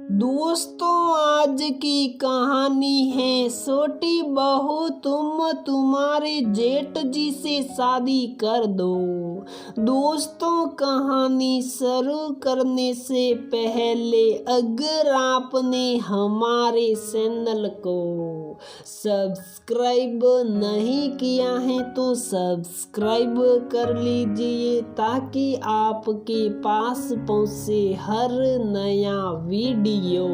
दोस्तों, आज की कहानी है छोटी बहू तुम्हारे जेठ जी से शादी कर दो। दोस्तों, कहानी शुरू करने से पहले अगर आपने हमारे चैनल को सब्सक्राइब नहीं किया है तो सब्सक्राइब कर लीजिए ताकि आपके पास पहुंचे हर नया वीडियो।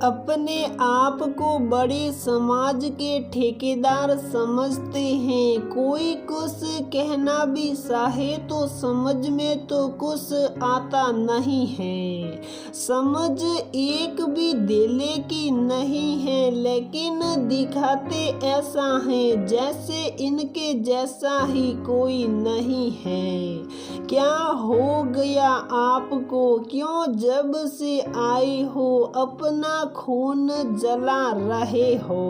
अपने आप को बड़े समाज के ठेकेदार समझते हैं। कोई कुछ कहना भी चाहे तो समझ में तो कुछ आता नहीं है, समझ एक भी देले की नहीं है, लेकिन दिखाते ऐसा है जैसे इनके जैसा ही कोई नहीं है। क्या हो गया आपको? क्यों जब से आए हो अपना खून जला रहे हो?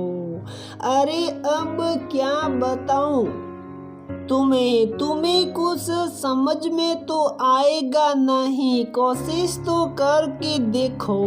अरे अब क्या बताऊं तुम्हें कुछ समझ में तो आएगा नहीं। कोशिश तो करके देखो,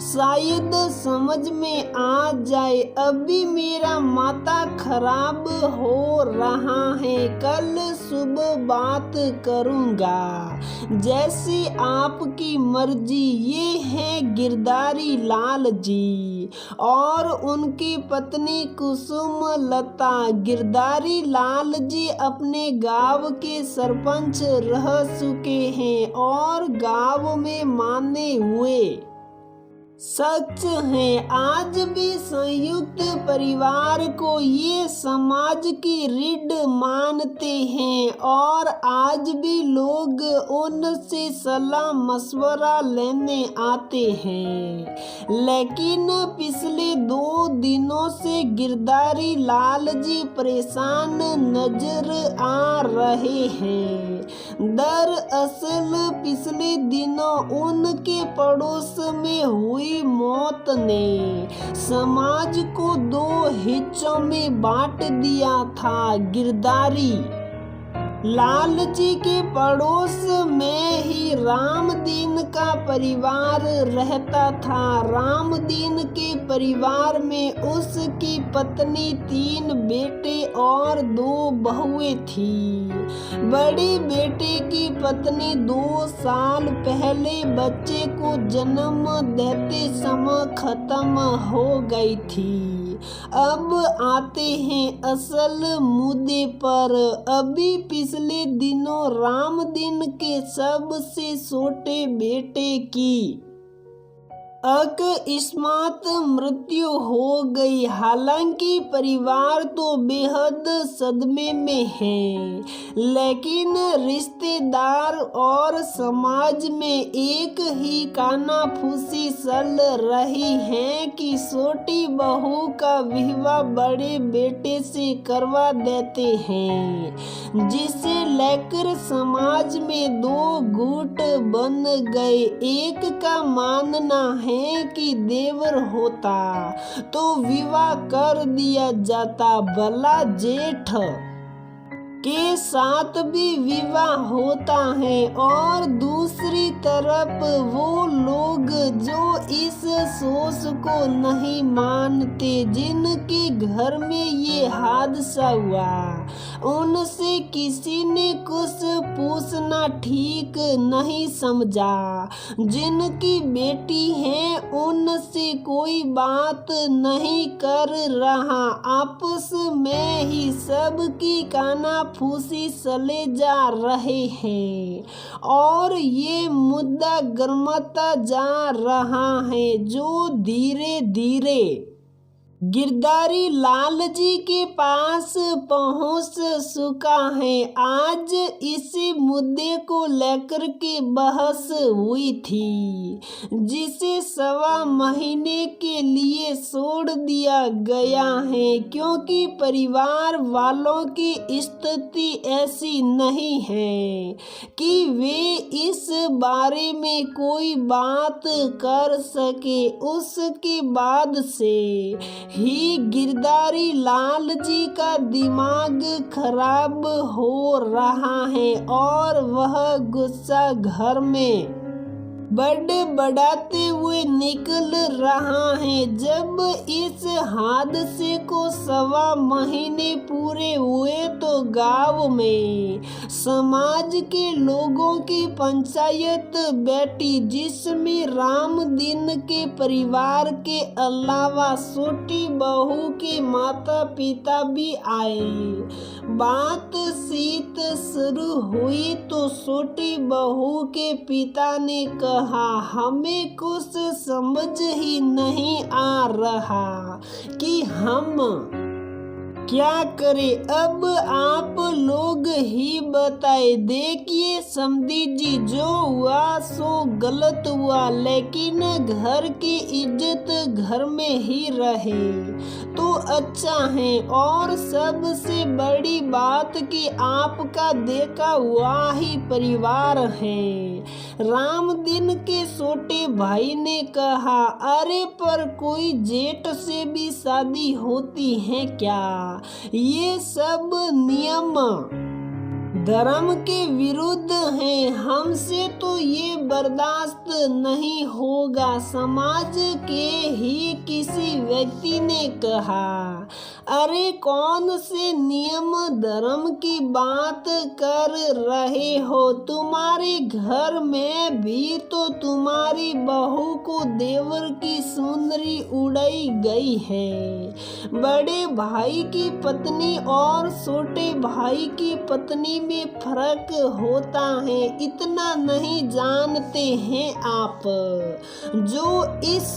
शायद समझ में आ जाए। अभी मेरा माथा खराब हो रहा है, कल सुबह बात करूंगा। जैसी आपकी मर्जी। ये है गिरधारी लाल जी और उनकी पत्नी कुसुम लता। गिरधारी लाल जी अपने गांव के सरपंच रह चुके हैं और गांव में माने हुए सच है। आज भी संयुक्त परिवार को ये समाज की रीढ़ मानते हैं और आज भी लोग उनसे सलाह मशवरा लेने आते हैं। लेकिन पिछले 2 दिनों से गिरधारी लाल जी परेशान नजर आ रहे हैं। दरअसल पिछले दिनों उनके पड़ोस में हुई मौत ने समाज को 2 हिस्सों में बांट दिया था। गिरधारी लाल जी के पड़ोस में ही रामदीन का परिवार रहता था। रामदीन के परिवार में उसकी पत्नी, 3 बेटे और 2 बहुएं थी। बड़े बेटे की पत्नी 2 साल पहले बच्चे को जन्म देते समय खत्म हो गई थी। अब आते हैं असल मुद्दे पर। अभी पिछले दिनों रामदीन के सबसे छोटे बेटे की अकस्मात मृत्यु हो गई। हालांकि परिवार तो बेहद सदमे में है, लेकिन रिश्तेदार और समाज में एक ही कानाफूसी चल रही है कि छोटी बहू का विवाह बड़े बेटे से करवा देते हैं, जिसे लेकर समाज में 2 गुट बन गए। एक का मानना है कि देवर होता तो विवाह कर दिया जाता, भला जेठ के साथ भी विवाह होता है। और दूसरी तरफ वो लोग जो इस सोच को नहीं मानते, जिनके घर में ये हादसा हुआ, उनसे किसी ने कुछ पूछना ठीक नहीं समझा। जिनकी बेटी है उनसे कोई बात नहीं कर रहा, आपस में ही सबकी कानाफूसी चले जा रहे हैं और ये मुद्दा गर्मता जा रहा है, जो धीरे धीरे गिरधारी लाल जी के पास पहुंच चुका है। आज इसी मुद्दे को लेकर के बहस हुई थी, जिसे 1.25 महीने के लिए छोड़ दिया गया है, क्योंकि परिवार वालों की स्थिति ऐसी नहीं है कि वे इस बारे में कोई बात कर सके। उसके बाद से ही गिरधारी लाल जी का दिमाग खराब हो रहा है और वह गुस्सा घर में बड़बड़ाते हुए निकल रहा है। जब इस हादसे को 1.25 महीने पूरे हुए तो गांव में समाज के लोगों की पंचायत बैठी, जिसमें रामदीन के परिवार के अलावा छोटी बहू के माता पिता भी आए। बातचीत शुरू हुई तो छोटी बहू के पिता ने कहा, हमें कुछ समझ ही नहीं आ रहा कि हम क्या करें। अब आप लोग ही बताए। देखिए समधी जी, जो हुआ सो गलत हुआ, लेकिन घर की इज्जत घर में ही रहे तो अच्छा है। और सबसे बड़ी बात कि आपका देखा हुआ ही परिवार है। रामदीन के छोटे भाई ने कहा, अरे पर कोई जेठ से भी शादी होती है क्या? ये सब नियम धर्म के विरुद्ध है। हमसे तो ये बर्दाश्त नहीं होगा। समाज के ही किसी व्यक्ति ने कहा, अरे कौन से नियम धर्म की बात कर रहे हो? तुम्हारे घर में भी तो तुम्हारी बहू को देवर की सुंदरी उड़ाई गई है। बड़े भाई की पत्नी और छोटे भाई की पत्नी में फर्क होता है, इतना नहीं जानते हैं आप? जो इस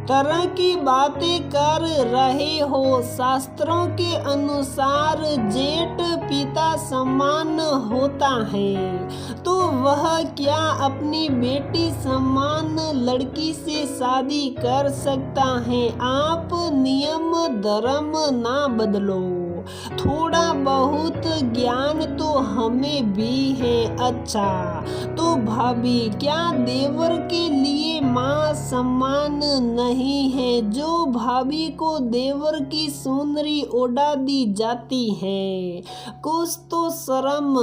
तरह की बातें कर रहे हो, शास्त्रों के अनुसार जेठ पिता समान होता है, तो वह क्या अपनी बेटी समान लड़की से शादी कर सकता है? आप नियम धर्म ना बदलो, थोड़ा बहुत ज्ञान तो हमें भी है। अच्छा तो भाभी, क्या देवर के लिए माँ सम्मान नहीं है? जो भाभी को देवर की सुंदरी उड़ा दी जाती है, कुछ तो शर्म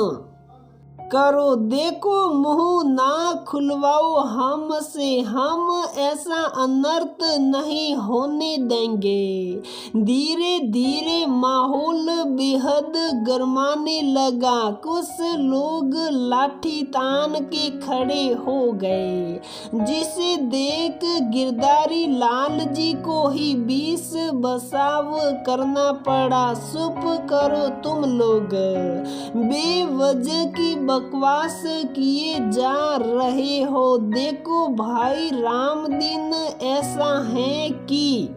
करो। देखो मुंह ना खुलवाओ हमसे, हम ऐसा अनर्थ नहीं होने देंगे। धीरे धीरे माहौल बेहद गरमाने लगा। कुछ लोग लाठी तान के खड़े हो गए, जिसे देख गिरधारी लाल जी को ही 20 बचाव करना पड़ा। चुप करो तुम लोग, बेवजह की बकवास किए जा रहे हो। देखो भाई रामदीन, ऐसा है कि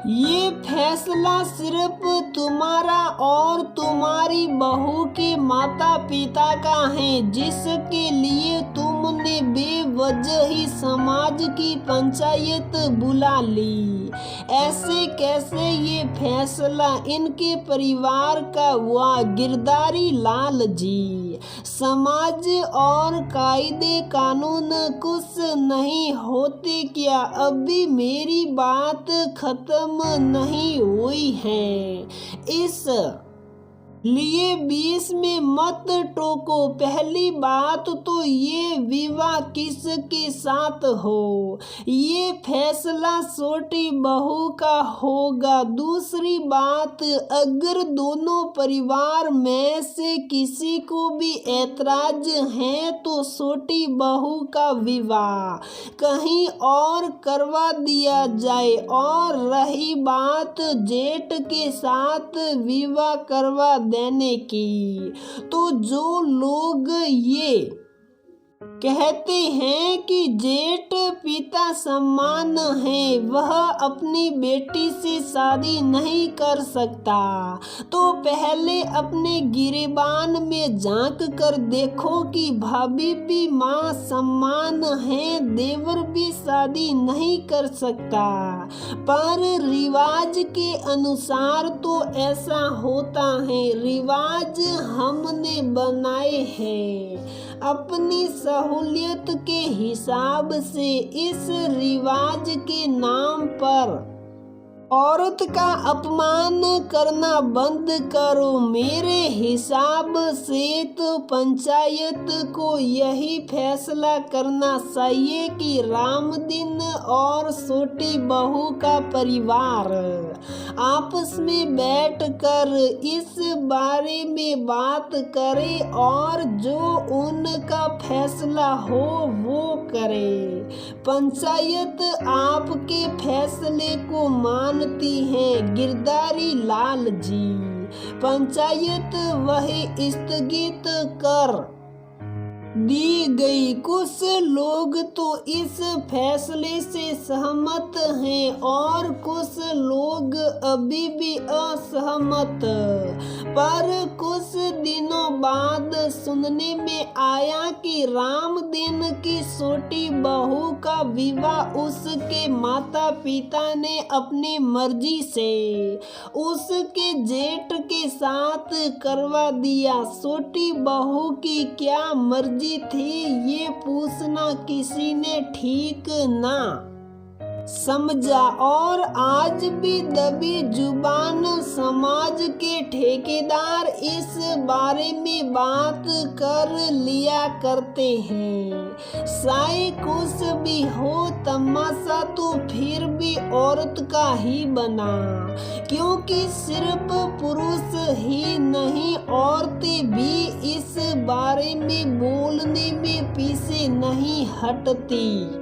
ये फैसला सिर्फ तुम्हारा और तुम्हारी बहू के माता पिता का है, जिसके लिए तुमने बेवजह ही समाज की पंचायत बुला ली। ऐसे कैसे ये फैसला इनके परिवार का हुआ? गिरधारी लाल जी, समाज और कायदे कानून कुछ नहीं होते क्या? अभी मेरी बात खत्म नहीं हुई है, इस लिए बीच में मत टोको। पहली बात तो ये विवाह किसके साथ हो, ये फैसला छोटी बहू का होगा। दूसरी बात, अगर दोनों परिवार में से किसी को भी ऐतराज है तो छोटी बहू का विवाह कहीं और करवा दिया जाए। और रही बात जेठ के साथ विवाह करवा देने की, तो जो लोग ये कहते हैं कि जेठ पिता समान है, वह अपनी बेटी से शादी नहीं कर सकता, तो पहले अपने गिरेबान में झांक कर देखो कि भाभी भी माँ समान है, देवर भी शादी नहीं कर सकता। पर रिवाज के अनुसार तो ऐसा होता है। रिवाज हमने बनाए हैं अपनी सहूलियत के हिसाब से। इस रिवाज के नाम पर औरत का अपमान करना बंद करो। मेरे हिसाब से तो पंचायत को यही फैसला करना चाहिए कि रामदीन और छोटी बहू का परिवार आपस में बैठकर इस बारे में बात करे और जो उनका फैसला हो वो करे। पंचायत आपके फैसले को मानती है गिरधारी लाल जी। पंचायत वह स्थगित कर दी गई। कुछ लोग तो इस फैसले से सहमत हैं और कुछ लोग अभी भी असहमत। पर कुछ दिनों बाद सुनने में आया कि रामदीन की छोटी बहू का विवाह उसके माता पिता ने अपनी मर्जी से उसके जेठ के साथ करवा दिया। छोटी बहू की क्या मर्जी थी ये पूछना किसी ने ठीक ना समझा और आज भी दबी जुबान समाज के ठेकेदार इस बारे में बात कर लिया करते हैं। चाहे कुछ भी हो तमाशा तो फिर भी औरत का ही बना, क्योंकि सिर्फ पुरुष ही नहीं औरतें भी इस बारे में बोलने में पीछे नहीं हटती।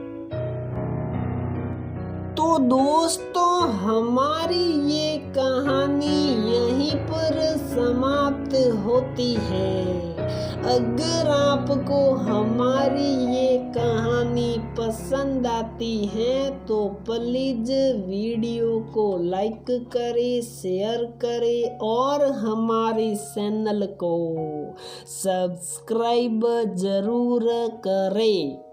तो दोस्तों हमारी ये कहानी यहीं पर समाप्त होती है। अगर आपको हमारी ये कहानी पसंद आती है तो प्लीज़ वीडियो को लाइक करें, शेयर करें और हमारे चैनल को सब्सक्राइब ज़रूर करें।